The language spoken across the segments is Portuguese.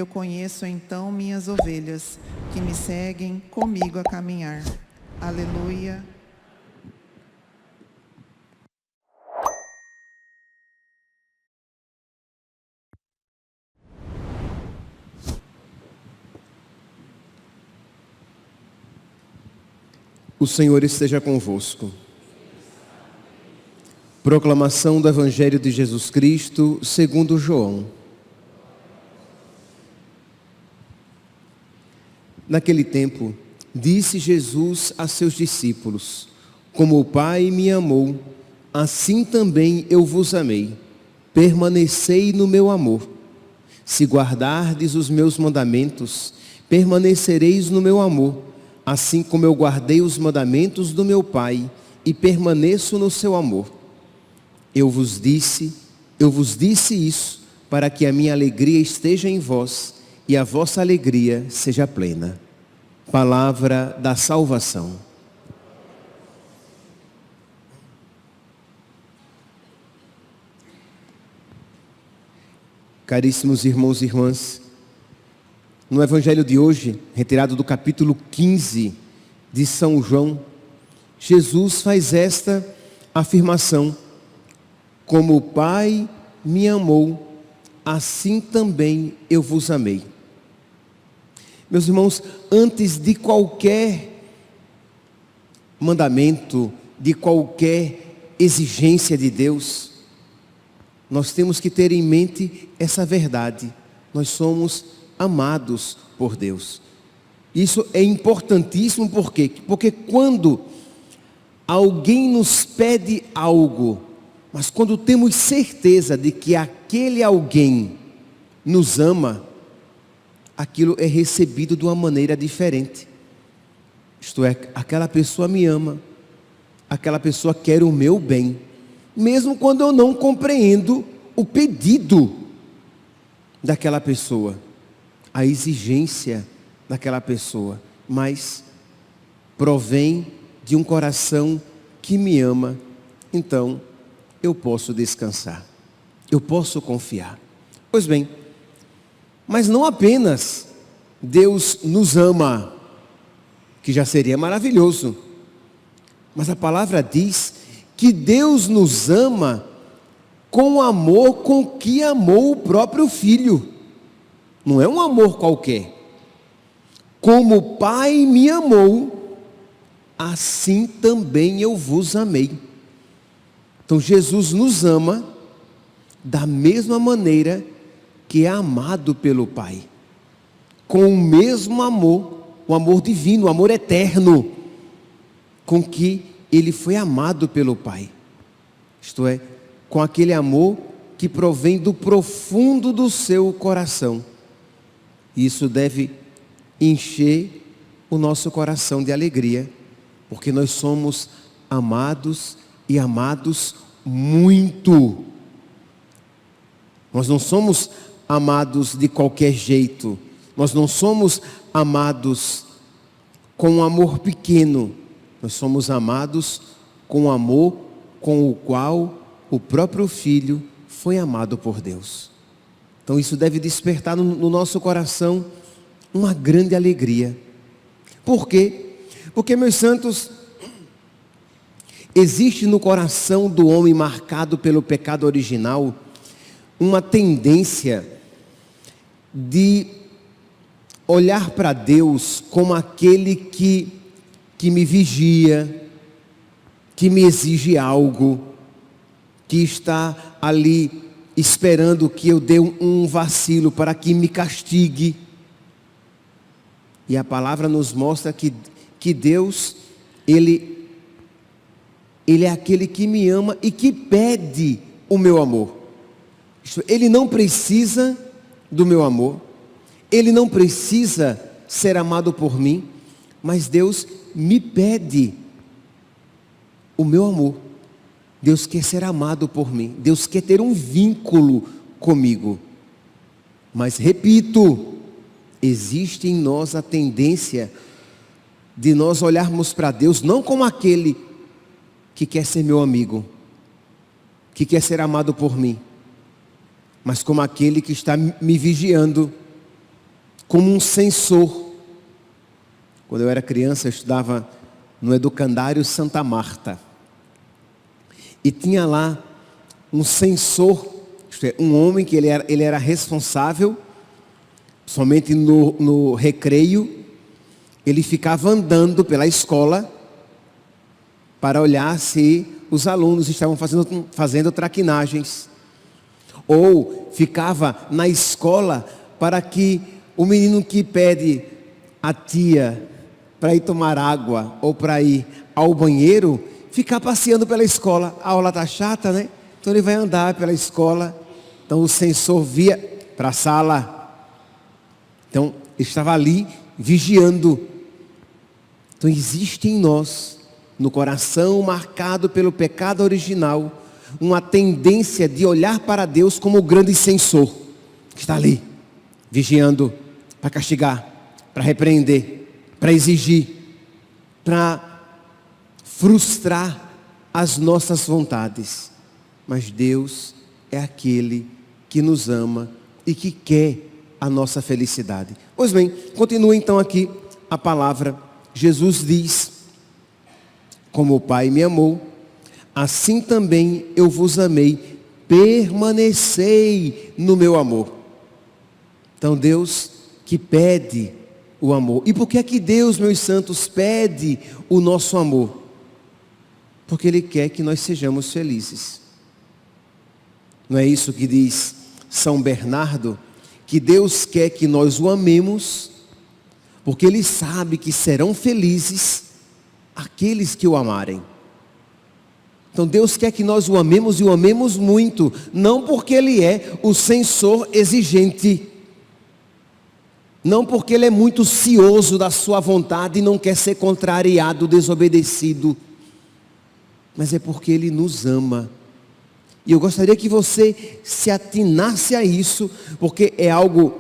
conheço então minhas ovelhas, que me seguem comigo a caminhar. Aleluia. O Senhor esteja convosco. Proclamação do Evangelho de Jesus Cristo, segundo João. Naquele tempo, disse Jesus a seus discípulos: como o Pai me amou, assim também eu vos amei. Permanecei no meu amor. Se guardardes os meus mandamentos, permanecereis no meu amor, assim como eu guardei os mandamentos do meu Pai e permaneço no seu amor. Eu vos disse isso para que a minha alegria esteja em vós e a vossa alegria seja plena. Palavra da salvação. Caríssimos irmãos e irmãs, no Evangelho de hoje, retirado do capítulo 15 de São João, Jesus faz esta afirmação: como o Pai me amou, assim também eu vos amei. Meus irmãos, antes de qualquer mandamento, de qualquer exigência de Deus, nós temos que ter em mente essa verdade: nós somos amados por Deus. Isso é importantíssimo, por quê? Porque quando alguém nos pede algo, mas quando temos certeza de que aquele alguém nos ama, aquilo é recebido de uma maneira diferente. Isto é, aquela pessoa me ama, aquela pessoa quer o meu bem, mesmo quando eu não compreendo o pedido daquela pessoa, a exigência daquela pessoa, mas provém de um coração que me ama, então eu posso descansar, eu posso confiar. Pois bem, mas não apenas Deus nos ama, que já seria maravilhoso, mas a palavra diz que Deus nos ama com o amor com que amou o próprio Filho. Não é um amor qualquer. Como o Pai me amou, assim também eu vos amei. Então Jesus nos ama da mesma maneira que é amado pelo Pai, com o mesmo amor, o amor divino, o amor eterno, com que Ele foi amado pelo Pai. Isto é, com aquele amor que provém do profundo do seu coração. Isso deve encher o nosso coração de alegria, porque nós somos amados e amados muito. Nós não somos amados de qualquer jeito, nós não somos amados com um amor pequeno, nós somos amados com um amor com o qual o próprio Filho foi amado por Deus. Então isso deve despertar no nosso coração uma grande alegria. Por quê? Porque, meus santos, existe no coração do homem marcado pelo pecado original uma tendência de olhar para Deus como aquele que me vigia, que me exige algo, que está ali esperando que eu dê um vacilo para que me castigue. E a palavra nos mostra que Deus, Ele é aquele que me ama e que pede o meu amor. Ele não precisa do meu amor, Ele não precisa ser amado por mim, mas Deus me pede o meu amor. Deus quer ser amado por mim, Deus quer ter um vínculo comigo. Mas repito, existe em nós a tendência de nós olharmos para Deus não como aquele que quer ser meu amigo, que quer ser amado por mim, mas como aquele que está me vigiando, como um sensor. Quando eu era criança, eu estudava no Educandário Santa Marta. E tinha lá um censor, isto é, um homem que ele era responsável, somente no recreio, ele ficava andando pela escola para olhar se os alunos estavam fazendo traquinagens. Ou ficava na escola para que o menino que pede a tia para ir tomar água ou para ir ao banheiro, ficar passeando pela escola. A aula está chata, né? Então ele vai andar pela escola. Então o censor via para a sala. Então ele estava ali vigiando. Então existe em nós, no coração marcado pelo pecado original, uma tendência de olhar para Deus como o grande censor, que está ali, vigiando, para castigar, para repreender, para exigir, para frustrar as nossas vontades. Mas Deus é aquele que nos ama e que quer a nossa felicidade. Pois bem, continua então aqui a palavra. Jesus diz: como o Pai me amou, assim também eu vos amei, permanecei no meu amor. Então Deus que pede o amor. E por que é que Deus, meus santos, pede o nosso amor? Porque Ele quer que nós sejamos felizes. Não é isso que diz São Bernardo? Que Deus quer que nós o amemos, porque Ele sabe que serão felizes aqueles que o amarem. Então Deus quer que nós o amemos e o amemos muito, não porque Ele é o censor exigente, não porque Ele é muito cioso da sua vontade e não quer ser contrariado, desobedecido, mas é porque Ele nos ama. E eu gostaria que você se atinasse a isso, porque é algo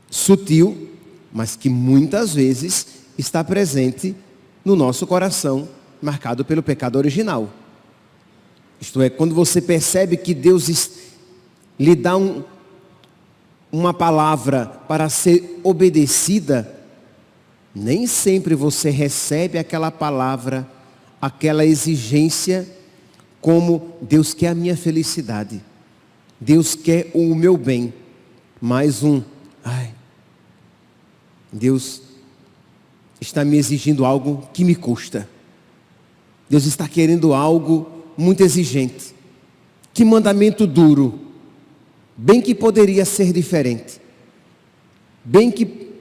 sutil, mas que muitas vezes está presente no nosso coração, marcado pelo pecado original. Isto é, quando você percebe que Deus lhe dá uma palavra para ser obedecida, nem sempre você recebe aquela palavra, aquela exigência, como Deus quer a minha felicidade, Deus quer o meu bem. Deus está me exigindo algo que me custa. Deus está querendo algo muito exigente. Que mandamento duro. Bem que poderia ser diferente. Bem que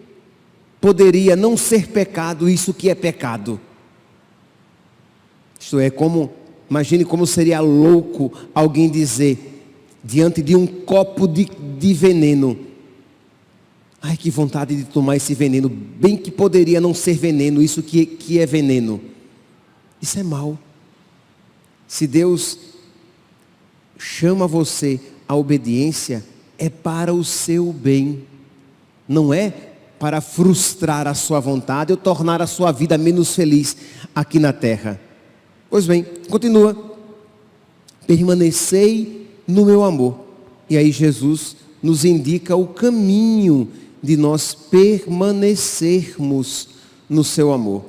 poderia não ser pecado isso que é pecado. Isto é, imagine como seria louco alguém dizer, diante de um copo de veneno: ai, que vontade de tomar esse veneno. Bem que poderia não ser veneno, isso que é veneno. Isso é mal. Se Deus chama você à obediência, é para o seu bem. Não é para frustrar a sua vontade ou tornar a sua vida menos feliz aqui na terra. Pois bem, continua. Permanecei no meu amor. E aí Jesus nos indica o caminho de nós permanecermos no seu amor.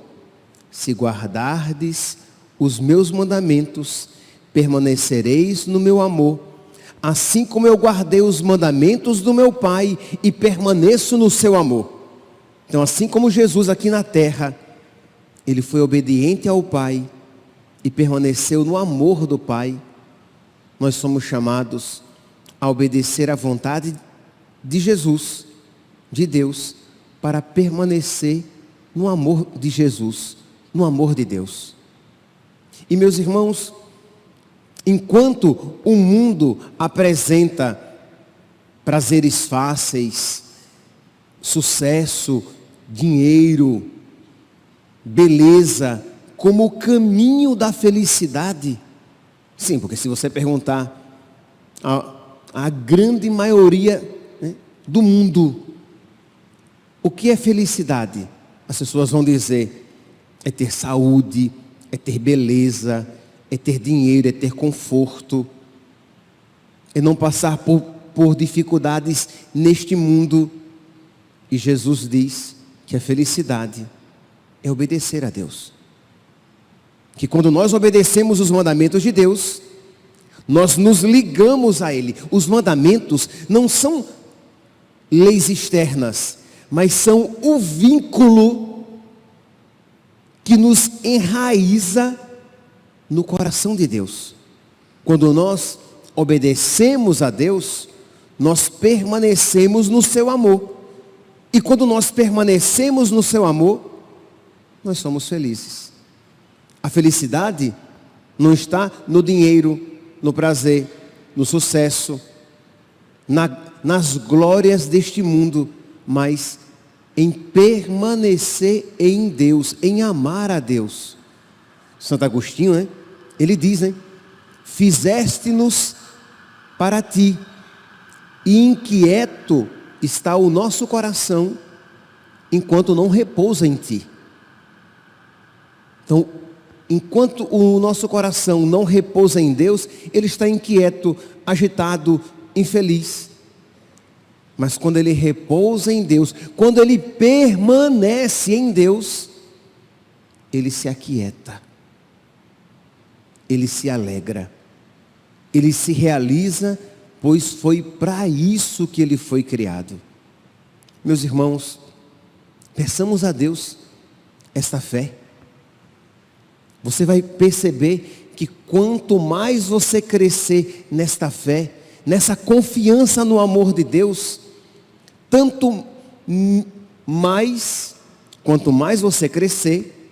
Se guardardes os meus mandamentos, permanecereis no meu amor, assim como eu guardei os mandamentos do meu Pai e permaneço no seu amor. Então, assim como Jesus aqui na terra, Ele foi obediente ao Pai e permaneceu no amor do Pai, nós somos chamados a obedecer à vontade de Jesus, de Deus, para permanecer no amor de Jesus, no amor de Deus. E meus irmãos, enquanto o mundo apresenta prazeres fáceis, sucesso, dinheiro, beleza, como o caminho da felicidade. Sim, porque se você perguntar a grande maioria, né, do mundo, o que é felicidade? As pessoas vão dizer: é ter saúde, é ter beleza, é ter dinheiro, é ter conforto, é não passar por dificuldades neste mundo. E Jesus diz que a felicidade é obedecer a Deus. Que quando nós obedecemos os mandamentos de Deus, nós nos ligamos a Ele. Os mandamentos não são leis externas, mas são o vínculo que nos enraiza no coração de Deus. Quando nós obedecemos a Deus, nós permanecemos no seu amor. E quando nós permanecemos no seu amor, nós somos felizes. A felicidade não está no dinheiro, no prazer, no sucesso, nas glórias deste mundo, mas em permanecer em Deus, em amar a Deus. Santo Agostinho, né? Ele diz, né? Fizeste-nos para ti, e inquieto está o nosso coração, enquanto não repousa em ti. Então, enquanto o nosso coração não repousa em Deus, ele está inquieto, agitado, infeliz. Mas quando ele repousa em Deus, quando ele permanece em Deus, ele se aquieta, ele se alegra, ele se realiza, pois foi para isso que ele foi criado. Meus irmãos, peçamos a Deus esta fé. Você vai perceber que quanto mais você crescer nesta fé, nessa confiança no amor de Deus, quanto mais você crescer,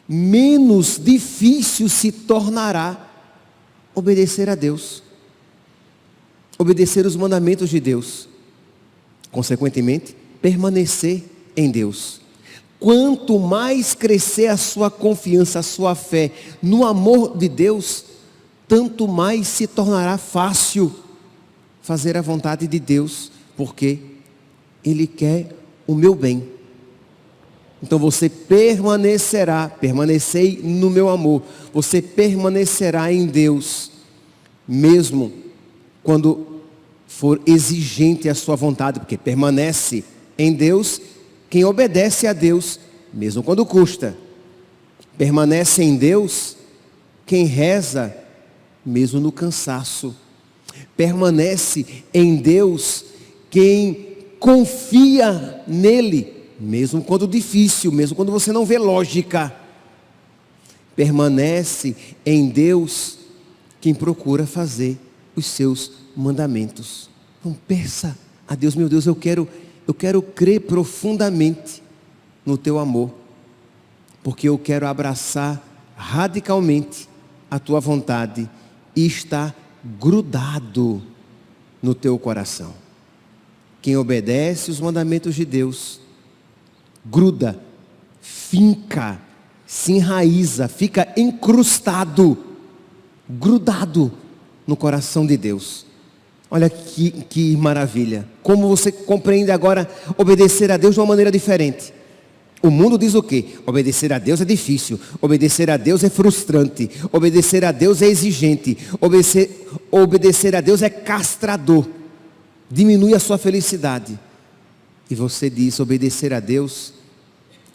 menos difícil se tornará obedecer a Deus, obedecer os mandamentos de Deus, consequentemente, permanecer em Deus. Quanto mais crescer a sua confiança, a sua fé no amor de Deus, tanto mais se tornará fácil fazer a vontade de Deus, porque Ele quer o meu bem. Então você permanecei no meu amor, você permanecerá em Deus, mesmo quando for exigente a sua vontade, porque permanece em Deus quem obedece a Deus, mesmo quando custa. Permanece em Deus quem reza, mesmo no cansaço. Permanece em Deus quem confia nele, mesmo quando difícil, mesmo quando você não vê lógica. Permanece em Deus quem procura fazer os seus mandamentos. Então peça a Deus: meu Deus, eu quero crer profundamente no teu amor, porque eu quero abraçar radicalmente a tua vontade e estar grudado no teu coração. Quem obedece os mandamentos de Deus, gruda, finca, se enraiza, fica encrustado, grudado no coração de Deus. Olha que maravilha. Como você compreende agora obedecer a Deus de uma maneira diferente. O mundo diz o quê? Obedecer a Deus é difícil. Obedecer a Deus é frustrante. Obedecer a Deus é exigente. Obedecer a Deus é castrador. Diminui a sua felicidade. E você diz: obedecer a Deus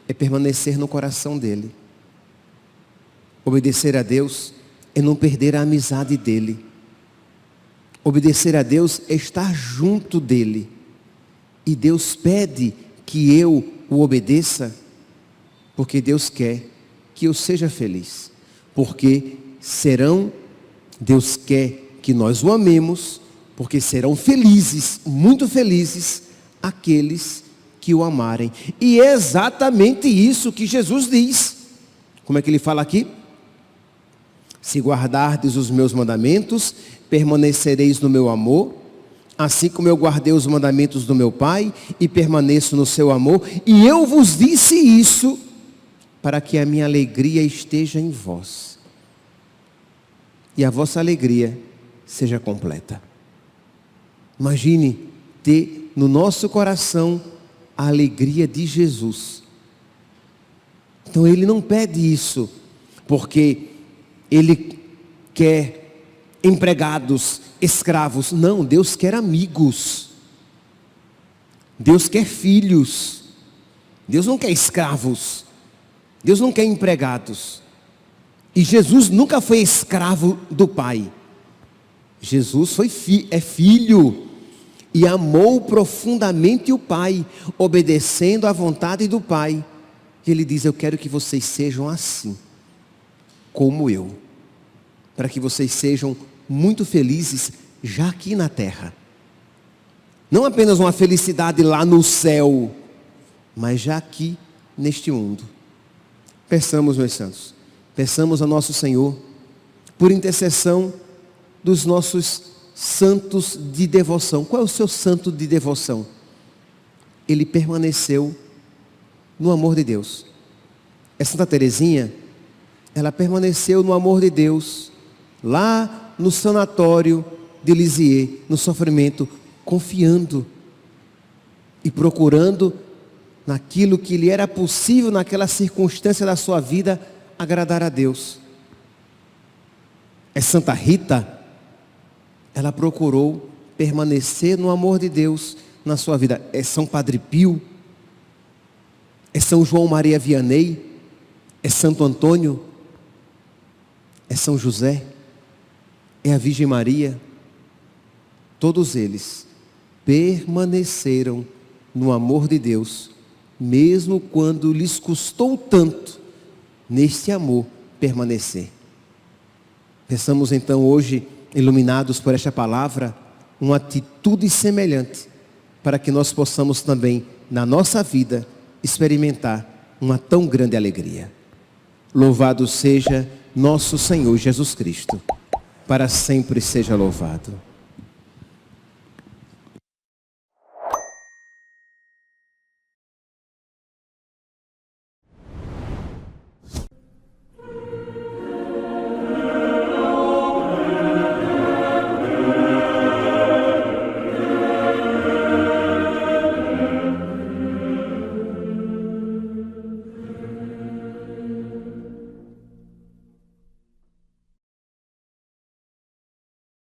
é permanecer no coração dEle. Obedecer a Deus é não perder a amizade dEle. Obedecer a Deus é estar junto dEle. E Deus pede que eu o obedeça, porque Deus quer que eu seja feliz. Porque Deus quer que nós o amemos, porque serão felizes, muito felizes, aqueles que o amarem. E é exatamente isso que Jesus diz. Como é que ele fala aqui? Se guardardes os meus mandamentos, permanecereis no meu amor, assim como eu guardei os mandamentos do meu Pai e permaneço no seu amor. E eu vos disse isso para que a minha alegria esteja em vós e a vossa alegria seja completa. Imagine ter no nosso coração a alegria de Jesus. Então Ele não pede isso porque Ele quer empregados, escravos. Não, Deus quer amigos. Deus quer filhos. Deus não quer escravos. Deus não quer empregados. E Jesus nunca foi escravo do Pai. Jesus é filho e amou profundamente o Pai, obedecendo à vontade do Pai. E Ele diz: eu quero que vocês sejam assim, como eu, para que vocês sejam muito felizes já aqui na terra. Não apenas uma felicidade lá no céu, mas já aqui neste mundo. Peçamos, meus santos, peçamos a nosso Senhor, por intercessão dos nossos santos de devoção. Qual é o seu santo de devoção? Ele permaneceu no amor de Deus. É Santa Teresinha, ela permaneceu no amor de Deus, lá no sanatório de Lisieux, no sofrimento, confiando e procurando naquilo que lhe era possível naquela circunstância da sua vida, agradar a Deus. É Santa Rita, ela procurou permanecer no amor de Deus na sua vida. É São Padre Pio, é São João Maria Vianney, é Santo Antônio, é São José, é a Virgem Maria. Todos eles permaneceram no amor de Deus, mesmo quando lhes custou tanto neste amor permanecer. Peçamos então hoje, iluminados por esta palavra, uma atitude semelhante, para que nós possamos também, na nossa vida, experimentar uma tão grande alegria. Louvado seja nosso Senhor Jesus Cristo, para sempre seja louvado.